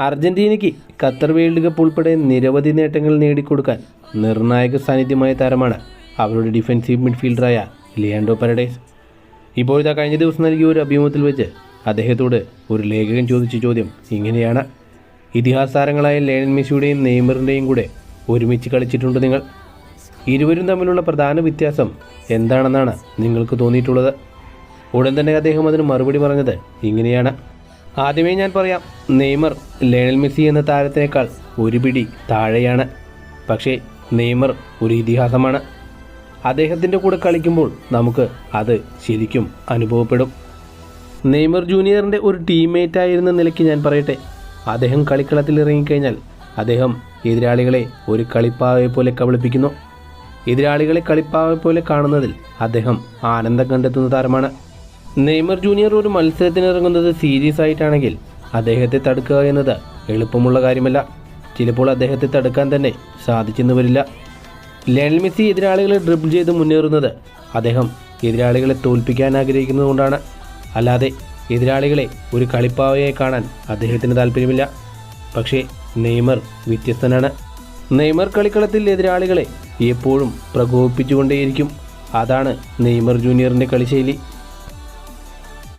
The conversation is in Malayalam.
അർജന്റീനയ്ക്ക് ഖത്തർ വേൾഡ് കപ്പ് ഉൾപ്പെടെ നിരവധി നേട്ടങ്ങൾ നേടിക്കൊടുക്കാൻ നിർണായക സാന്നിധ്യമായ താരമാണ് അവരുടെ ഡിഫൻസീവ് മിഡ്ഫീൽഡറായ ലിയാൻഡോ പരഡേസ്. ഇപ്പോഴത്തെ കഴിഞ്ഞ ദിവസം നൽകിയ ഒരു അഭിമുഖത്തിൽ വെച്ച് അദ്ദേഹത്തോട് ഒരു ലേഖകൻ ചോദിച്ച ചോദ്യം ഇങ്ങനെയാണ്: ഇതിഹാസ താരങ്ങളായ ലയണൽ മെസ്സിയുടെയും നെയ്മറിൻ്റെയും കൂടെ ഒരുമിച്ച് കളിച്ചിട്ടുണ്ട് നിങ്ങൾ. ഇരുവരും തമ്മിലുള്ള പ്രധാന വ്യത്യാസം എന്താണെന്നാണ് നിങ്ങൾക്ക് തോന്നിയിട്ടുള്ളത്? ഉടൻ തന്നെ അദ്ദേഹം അതിന് മറുപടി പറഞ്ഞത് ഇങ്ങനെയാണ്: ആദ്യമേ ഞാൻ പറയാം, നെയ്മർ ലയണൽ മെസ്സി എന്ന താരത്തിനേക്കാൾ ഒരു പിടി താഴെയാണ്. പക്ഷേ നെയ്മർ ഒരു ഇതിഹാസമാണ്. അദ്ദേഹത്തിൻ്റെ കൂടെ കളിക്കുമ്പോൾ നമുക്ക് അത് ശരിക്കും അനുഭവപ്പെടും. നെയ്മർ ജൂനിയറിൻ്റെ ഒരു ടീംമേറ്റ് ആയിരുന്ന നിലയ്ക്ക് ഞാൻ പറയട്ടെ, അദ്ദേഹം കളിക്കളത്തിൽ ഇറങ്ങിക്കഴിഞ്ഞാൽ അദ്ദേഹം എതിരാളികളെ ഒരു കളിപ്പാവയെ പോലെ കബളിപ്പിക്കുന്നു. എതിരാളികളെ കളിപ്പാവയെ പോലെ കാണുന്നതിൽ അദ്ദേഹം ആനന്ദം കണ്ടെത്തുന്ന താരമാണ്. നെയ്മർ ജൂനിയർ ഒരു മത്സരത്തിനിറങ്ങുന്നത് സീരിയസ് ആയിട്ടാണെങ്കിൽ അദ്ദേഹത്തെ തടുക്കുക എന്നത് എളുപ്പമുള്ള കാര്യമല്ല. ചിലപ്പോൾ അദ്ദേഹത്തെ തടുക്കാൻ തന്നെ സാധിച്ചെന്ന് വരില്ല. ലയണൽ മെസ്സി എതിരാളികളെ ഡ്രിബിൾ ചെയ്ത് മുന്നേറുന്നത് അദ്ദേഹം എതിരാളികളെ തോൽപ്പിക്കാൻ ആഗ്രഹിക്കുന്നതുകൊണ്ടാണ്. അല്ലാതെ എതിരാളികളെ ഒരു കളിപ്പാവയായി കാണാൻ അദ്ദേഹത്തിന് താല്പര്യമില്ല. പക്ഷേ നെയ്മർ വ്യത്യസ്തനാണ്. നെയ്മർ കളിക്കളത്തിൽ എതിരാളികളെ എപ്പോഴും പ്രകോപിപ്പിച്ചുകൊണ്ടേയിരിക്കും. അതാണ് നെയ്മർ ജൂനിയറിൻ്റെ കളിശൈലി.